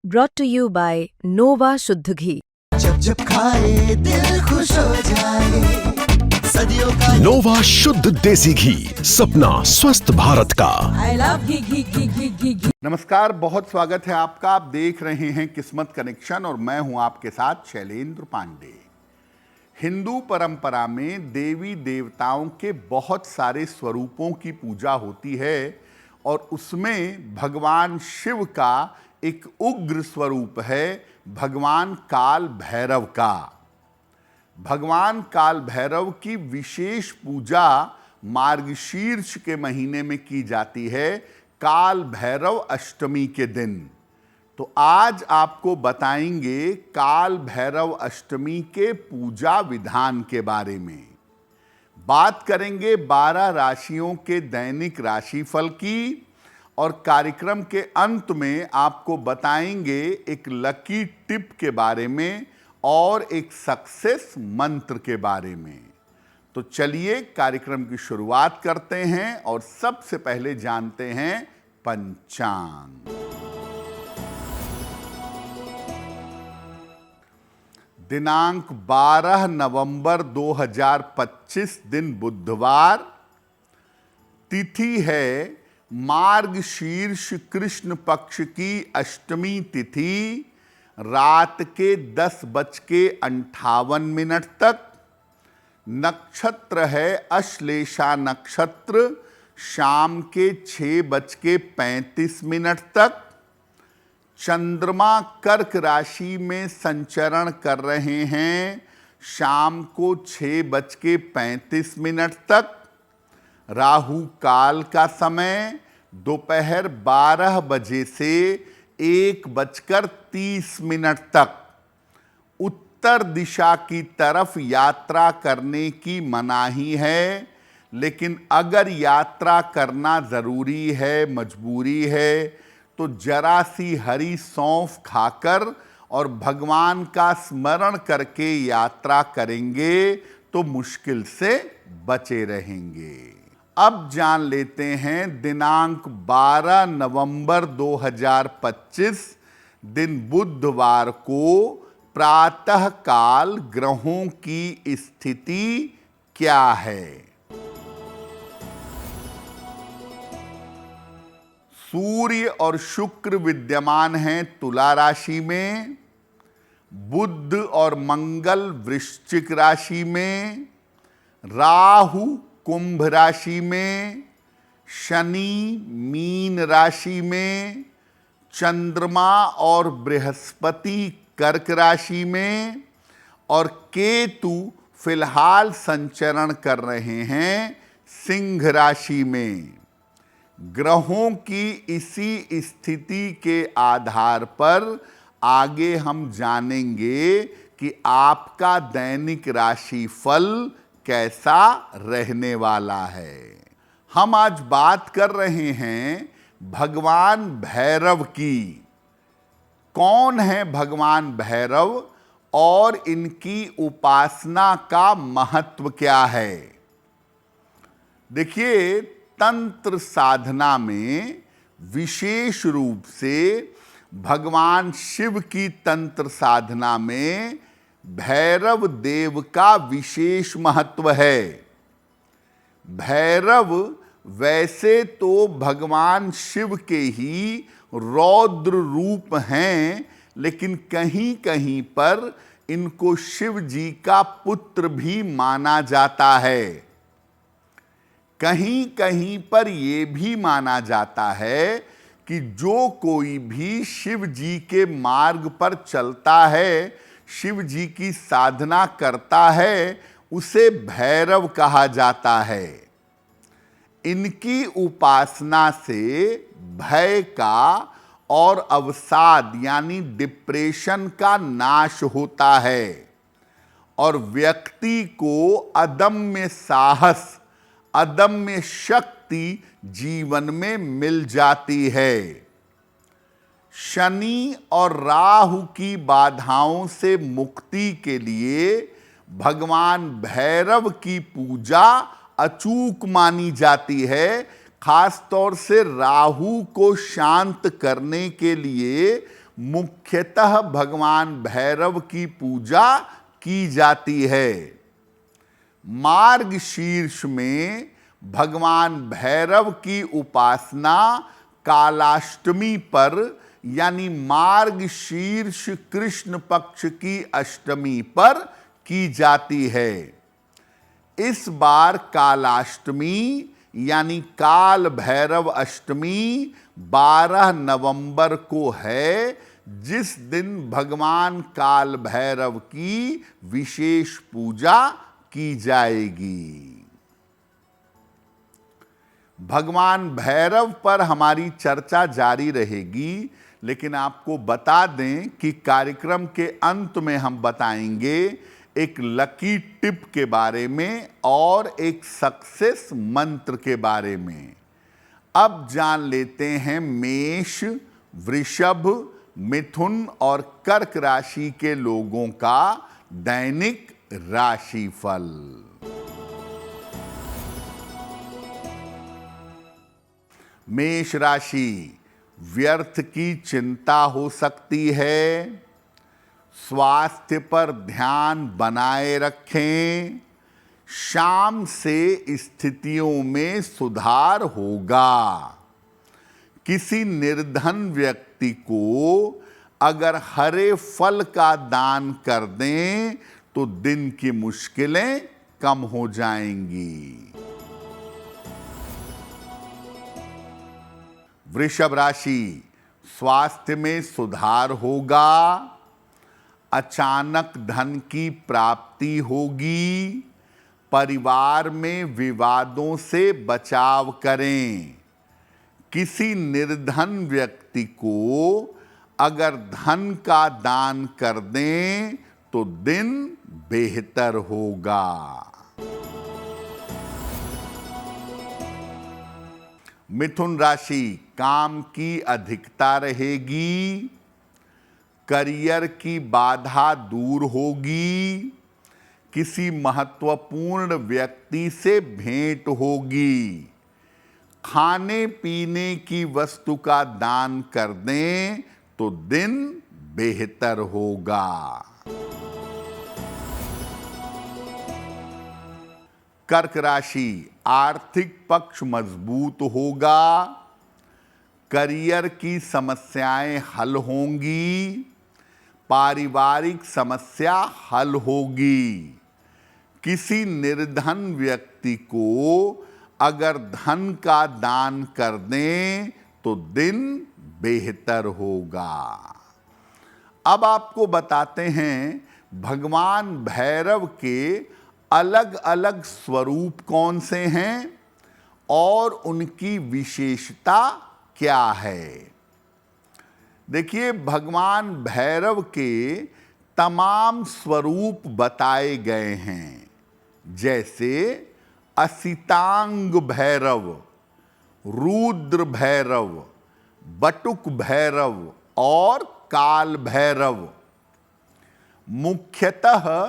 brought to you by Nova शुद्ध घी। जब जब खाए दिल खुश हो जाए, सदियों का नोवा शुद्ध देसी घी, सपना स्वस्थ भारत का। I love घी। नमस्कार, बहुत स्वागत है आपका। आप देख रहे हैं किस्मत कनेक्शन और मैं हूं आपके साथ शैलेंद्र पांडे। हिंदू परंपरा में देवी देवताओं के बहुत सारे स्वरूपों की पूजा होती है और उसमें भगवान शिव का एक उग्र स्वरूप है भगवान काल भैरव का। भगवान काल भैरव की विशेष पूजा मार्गशीर्ष के महीने में की जाती है, काल भैरव अष्टमी के दिन। तो आज आपको बताएंगे काल भैरव अष्टमी के पूजा विधान के बारे में। बात करेंगे 12 राशियों के दैनिक राशिफल की और कार्यक्रम के अंत में आपको बताएंगे एक लकी टिप के बारे में और एक सक्सेस मंत्र के बारे में। तो चलिए कार्यक्रम की शुरुआत करते हैं और सबसे पहले जानते हैं पंचांग। दिनांक 12 नवंबर 2025 दिन बुधवार, तिथि है मार्गशीर्ष कृष्ण पक्ष की अष्टमी तिथि, रात के 10:58 तक। नक्षत्र है अश्लेषा नक्षत्र, शाम के 6:35 तक। चंद्रमा कर्क राशि में संचरण कर रहे हैं, शाम को 6:35 तक। राहु काल का समय दोपहर 12 बजे से 1:30 तक। उत्तर दिशा की तरफ यात्रा करने की मनाही है, लेकिन अगर यात्रा करना ज़रूरी है, मजबूरी है, तो जरा सी हरी सौंफ खाकर और भगवान का स्मरण करके यात्रा करेंगे तो मुश्किल से बचे रहेंगे। अब जान लेते हैं दिनांक 12 नवंबर 2025 दिन बुधवार को प्रातः काल ग्रहों की स्थिति क्या है। सूर्य और शुक्र विद्यमान हैं तुला राशि में, बुध और मंगल वृश्चिक राशि में, राहु कुंभ राशि में, शनि मीन राशि में, चंद्रमा और बृहस्पति कर्क राशि में और केतु फिलहाल संचरण कर रहे हैं सिंह राशि में। ग्रहों की इसी स्थिति के आधार पर आगे हम जानेंगे कि आपका दैनिक राशिफल कैसा रहने वाला है। हम आज बात कर रहे हैं भगवान भैरव की। कौन है भगवान भैरव और इनकी उपासना का महत्व क्या है। देखिए, तंत्र साधना में विशेष रूप से भगवान शिव की तंत्र साधना में भैरव देव का विशेष महत्व है। भैरव वैसे तो भगवान शिव के ही रौद्र रूप हैं, लेकिन कहीं कहीं पर इनको शिव जी का पुत्र भी माना जाता है। कहीं कहीं पर यह भी माना जाता है कि जो कोई भी शिव जी के मार्ग पर चलता है, शिव जी की साधना करता है, उसे भैरव कहा जाता है। इनकी उपासना से भय का और अवसाद यानी डिप्रेशन का नाश होता है और व्यक्ति को अदम्य साहस, अदम्य शक्ति जीवन में मिल जाती है। शनि और राहु की बाधाओं से मुक्ति के लिए भगवान भैरव की पूजा अचूक मानी जाती है। खास तौर से राहु को शांत करने के लिए मुख्यतः भगवान भैरव की पूजा की जाती है। मार्गशीर्ष में भगवान भैरव की उपासना कालाष्टमी पर यानी मार्गशीर्ष कृष्ण पक्ष की अष्टमी पर की जाती है। इस बार कालाष्टमी यानी काल भैरव अष्टमी 12 नवंबर को है, जिस दिन भगवान काल भैरव की विशेष पूजा की जाएगी। भगवान भैरव पर हमारी चर्चा जारी रहेगी, लेकिन आपको बता दें कि कार्यक्रम के अंत में हम बताएंगे एक लकी टिप के बारे में और एक सक्सेस मंत्र के बारे में। अब जान लेते हैं मेष, वृषभ, मिथुन और कर्क राशि के लोगों का दैनिक राशिफल। मेष राशि, व्यर्थ की चिंता हो सकती है। स्वास्थ्य पर ध्यान बनाए रखें। शाम से स्थितियों में सुधार होगा। किसी निर्धन व्यक्ति को अगर हरे फल का दान कर दें तो दिन की मुश्किलें कम हो जाएंगी। वृषभ राशि, स्वास्थ्य में सुधार होगा। अचानक धन की प्राप्ति होगी। परिवार में विवादों से बचाव करें। किसी निर्धन व्यक्ति को अगर धन का दान कर दें तो दिन बेहतर होगा। मिथुन राशि, काम की अधिकता रहेगी। करियर की बाधा दूर होगी। किसी महत्वपूर्ण व्यक्ति से भेंट होगी। खाने पीने की वस्तु का दान कर दें तो दिन बेहतर होगा। कर्क राशि, आर्थिक पक्ष मजबूत होगा। करियर की समस्याएं हल होंगी। पारिवारिक समस्या हल होगी। किसी निर्धन व्यक्ति को अगर धन का दान कर दें तो दिन बेहतर होगा। अब आपको बताते हैं भगवान भैरव के अलग अलग स्वरूप कौन से हैं और उनकी विशेषता क्या है। देखिए, भगवान भैरव के तमाम स्वरूप बताए गए हैं, जैसे असितांग भैरव, रुद्र भैरव, बटुक भैरव और काल भैरव। मुख्यतः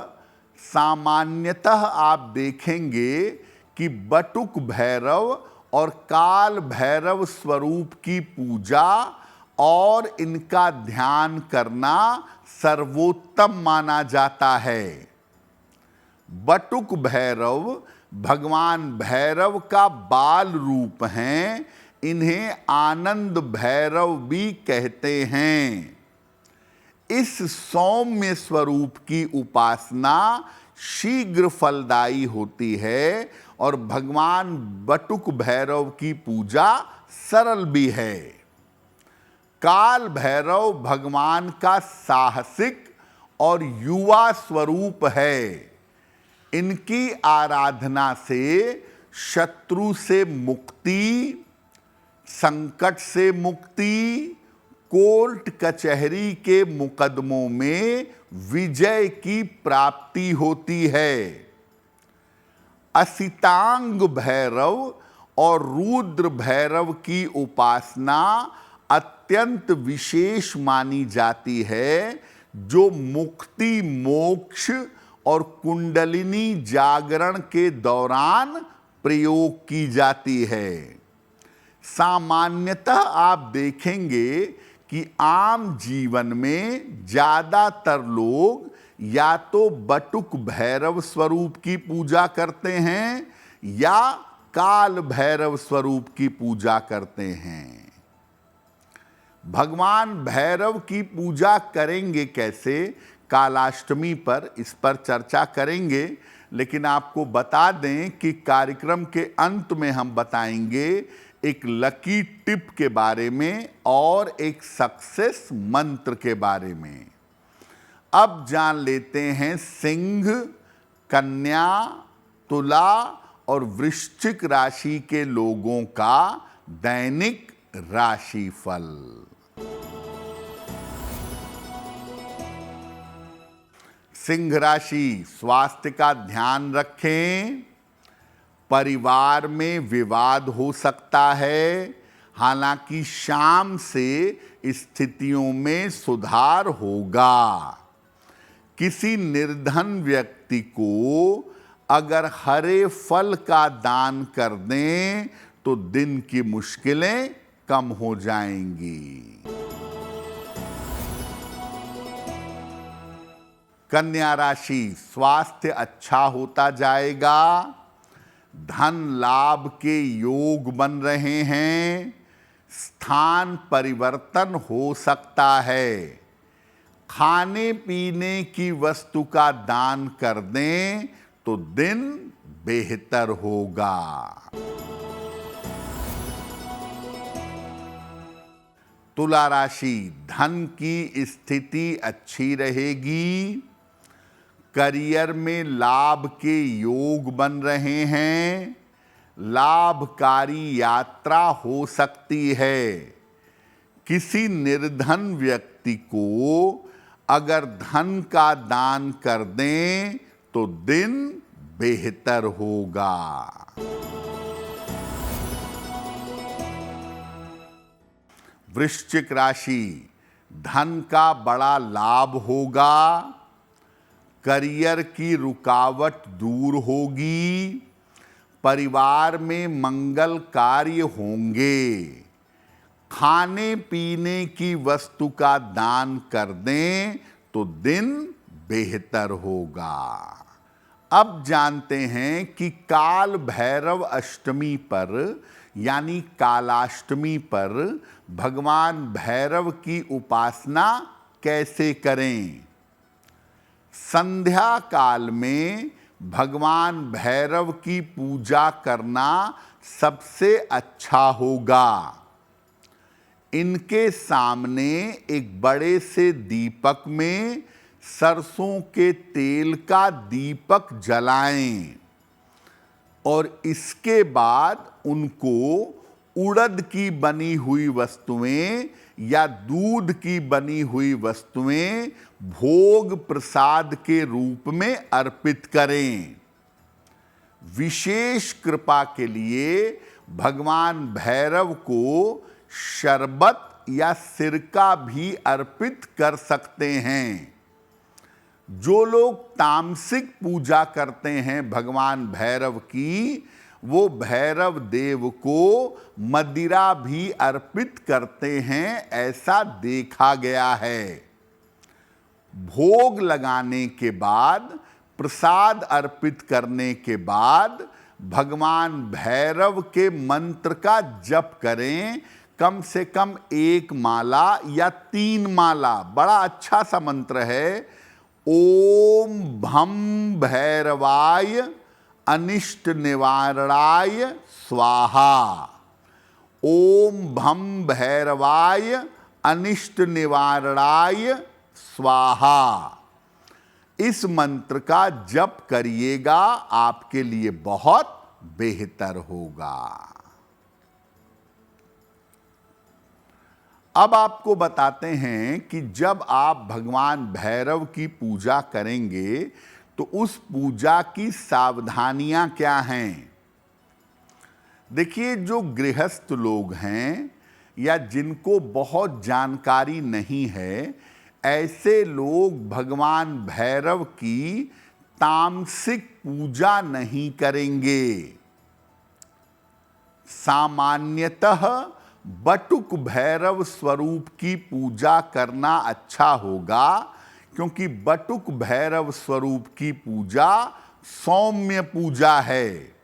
सामान्यतः आप देखेंगे कि बटुक भैरव और काल भैरव स्वरूप की पूजा और इनका ध्यान करना सर्वोत्तम माना जाता है। बटुक भैरव भगवान भैरव का बाल रूप हैं। इन्हें आनंद भैरव भी कहते हैं। इस सौम्य स्वरूप की उपासना शीघ्र फलदायी होती है और भगवान बटुक भैरव की पूजा सरल भी है। काल भैरव भगवान का साहसिक और युवा स्वरूप है। इनकी आराधना से शत्रु से मुक्ति, संकट से मुक्ति, कोर्ट कचहरी के मुकदमों में विजय की प्राप्ति होती है। असितांग भैरव और रुद्र भैरव की उपासना अत्यंत विशेष मानी जाती है, जो मुक्ति, मोक्ष और कुंडलिनी जागरण के दौरान प्रयोग की जाती है। सामान्यतः आप देखेंगे कि आम जीवन में ज्यादातर लोग या तो बटुक भैरव स्वरूप की पूजा करते हैं या काल भैरव स्वरूप की पूजा करते हैं। भगवान भैरव की पूजा करेंगे कैसे, कालाष्टमी पर इस पर चर्चा करेंगे, लेकिन आपको बता दें कि कार्यक्रम के अंत में हम बताएंगे एक लकी टिप के बारे में और एक सक्सेस मंत्र के बारे में। अब जान लेते हैं सिंह, कन्या, तुला और वृश्चिक राशि के लोगों का दैनिक राशिफल। सिंह राशि, स्वास्थ्य का ध्यान रखें। परिवार में विवाद हो सकता है, हालांकि शाम से स्थितियों में सुधार होगा। किसी निर्धन व्यक्ति को अगर हरे फल का दान कर दें तो दिन की मुश्किलें कम हो जाएंगी। कन्या राशि, स्वास्थ्य अच्छा होता जाएगा। धन लाभ के योग बन रहे हैं। स्थान परिवर्तन हो सकता है। खाने पीने की वस्तु का दान कर दें तो दिन बेहतर होगा। तुला राशि, धन की स्थिति अच्छी रहेगी। करियर में लाभ के योग बन रहे हैं। लाभकारी यात्रा हो सकती है। किसी निर्धन व्यक्ति को अगर धन का दान कर दें तो दिन बेहतर होगा। वृश्चिक राशि, धन का बड़ा लाभ होगा। करियर की रुकावट दूर होगी। परिवार में मंगल कार्य होंगे। खाने पीने की वस्तु का दान कर दें तो दिन बेहतर होगा। अब जानते हैं कि काल भैरव अष्टमी पर यानी कालाष्टमी पर भगवान भैरव की उपासना कैसे करें। संध्या काल में भगवान भैरव की पूजा करना सबसे अच्छा होगा। इनके सामने एक बड़े से दीपक में सरसों के तेल का दीपक जलाएं और इसके बाद उनको उड़द की बनी हुई वस्तुएं या दूध की बनी हुई वस्तुएं भोग प्रसाद के रूप में अर्पित करें। विशेष कृपा के लिए भगवान भैरव को शरबत या सिरका भी अर्पित कर सकते हैं। जो लोग तामसिक पूजा करते हैं भगवान भैरव की, वो भैरव देव को मदिरा भी अर्पित करते हैं, ऐसा देखा गया है। भोग लगाने के बाद, प्रसाद अर्पित करने के बाद भगवान भैरव के मंत्र का जप करें। कम से कम 1 माला या 3 माला, बड़ा अच्छा सा मंत्र है। ओम भम भैरवाय अनिष्ट निवारणाय स्वाहा। ओम भम भैरवाय अनिष्ट निवारणाय स्वाहा। इस मंत्र का जप करिएगा, आपके लिए बहुत बेहतर होगा। अब आपको बताते हैं कि जब आप भगवान भैरव की पूजा करेंगे तो उस पूजा की सावधानियां क्या हैं। देखिए, जो गृहस्थ लोग हैं या जिनको बहुत जानकारी नहीं है, ऐसे लोग भगवान भैरव की तामसिक पूजा नहीं करेंगे। सामान्यतः बटुक भैरव स्वरूप की पूजा करना अच्छा होगा, क्योंकि बटुक भैरव स्वरूप की पूजा सौम्य पूजा है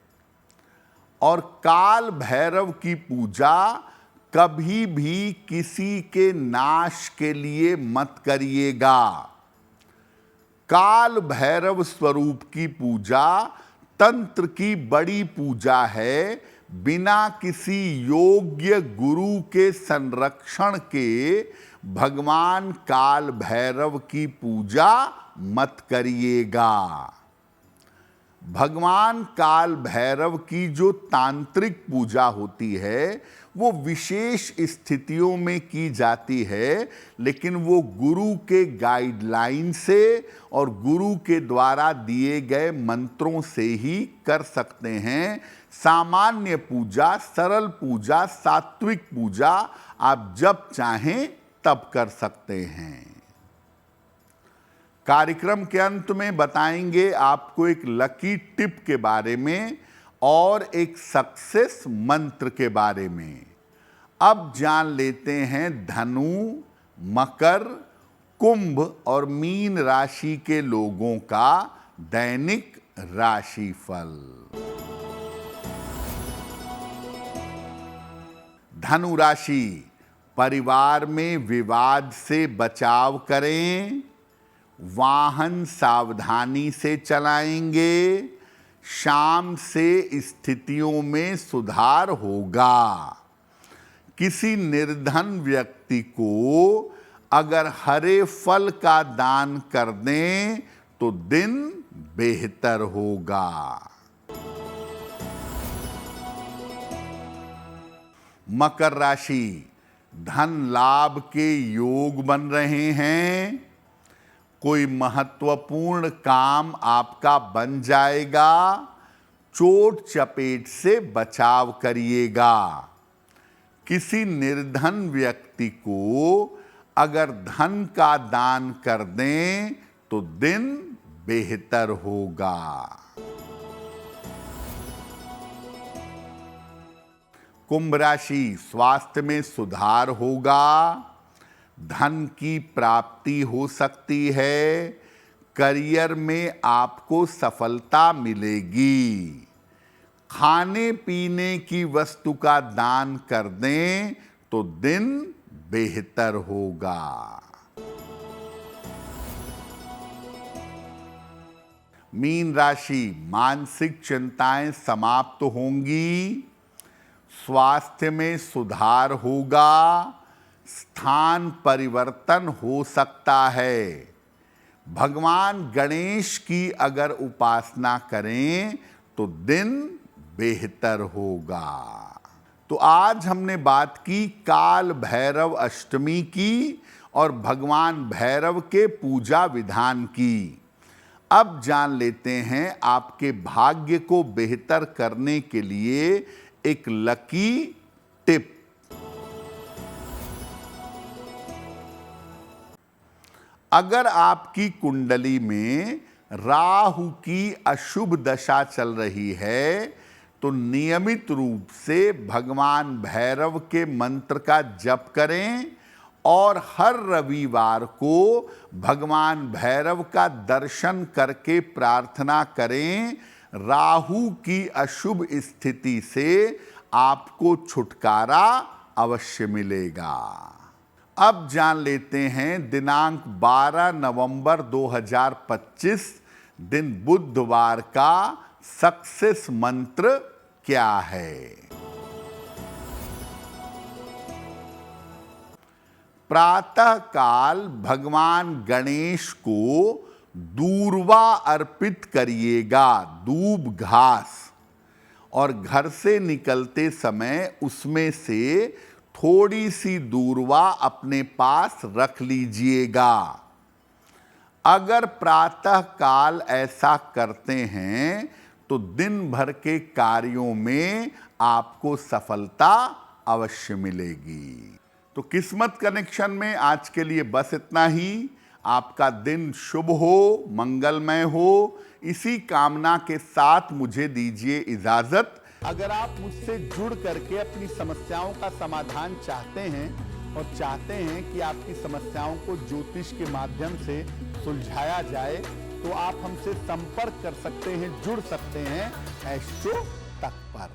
और काल भैरव की पूजा कभी भी किसी के नाश के लिए मत करिएगा। काल भैरव स्वरूप की पूजा तंत्र की बड़ी पूजा है। बिना किसी योग्य गुरु के संरक्षण के भगवान काल भैरव की पूजा मत करिएगा। भगवान काल भैरव की जो तांत्रिक पूजा होती है वो विशेष स्थितियों में की जाती है, लेकिन वो गुरु के गाइडलाइन से और गुरु के द्वारा दिए गए मंत्रों से ही कर सकते हैं। सामान्य पूजा, सरल पूजा, सात्विक पूजा आप जब चाहें तब कर सकते हैं। कार्यक्रम के अंत में बताएंगे आपको एक लकी टिप के बारे में और एक सक्सेस मंत्र के बारे में। अब जान लेते हैं धनु, मकर, कुंभ और मीन राशि के लोगों का दैनिक राशिफल। धनु राशि, परिवार में विवाद से बचाव करें, वाहन सावधानी से चलाएंगे, शाम से स्थितियों में सुधार होगा। किसी निर्धन व्यक्ति को अगर हरे फल का दान कर दें तो दिन बेहतर होगा। मकर राशि, धन लाभ के योग बन रहे हैं। कोई महत्वपूर्ण काम आपका बन जाएगा। चोट चपेट से बचाव करिएगा। किसी निर्धन व्यक्ति को अगर धन का दान कर दें तो दिन बेहतर होगा। कुंभ राशि, स्वास्थ्य में सुधार होगा। धन की प्राप्ति हो सकती है। करियर में आपको सफलता मिलेगी। खाने पीने की वस्तु का दान कर दें तो दिन बेहतर होगा। मीन राशि, मानसिक चिंताएं समाप्त होंगी। स्वास्थ्य में सुधार होगा। स्थान परिवर्तन हो सकता है। भगवान गणेश की अगर उपासना करें तो दिन बेहतर होगा। तो आज हमने बात की काल भैरव अष्टमी की और भगवान भैरव के पूजा विधान की। अब जान लेते हैं आपके भाग्य को बेहतर करने के लिए एक लकी टिप। अगर आपकी कुंडली में राहु की अशुभ दशा चल रही है तो नियमित रूप से भगवान भैरव के मंत्र का जप करें और हर रविवार को भगवान भैरव का दर्शन करके प्रार्थना करें। राहु की अशुभ स्थिति से आपको छुटकारा अवश्य मिलेगा। अब जान लेते हैं दिनांक 12 नवंबर 2025 दिन बुधवार का सक्सेस मंत्र क्या है। प्रातः काल भगवान गणेश को दूर्वा अर्पित करिएगा, दूब घास, और घर से निकलते समय उसमें से थोड़ी सी दूर्वा अपने पास रख लीजिएगा। अगर प्रातः काल ऐसा करते हैं तो दिन भर के कार्यों में आपको सफलता अवश्य मिलेगी। तो किस्मत कनेक्शन में आज के लिए बस इतना ही। आपका दिन शुभ हो, मंगलमय हो, इसी कामना के साथ मुझे दीजिए इजाजत। अगर आप मुझसे जुड़ करके अपनी समस्याओं का समाधान चाहते हैं और चाहते हैं कि आपकी समस्याओं को ज्योतिष के माध्यम से सुलझाया जाए, तो आप हमसे संपर्क कर सकते हैं, जुड़ सकते हैं एस्ट्रो तक पर।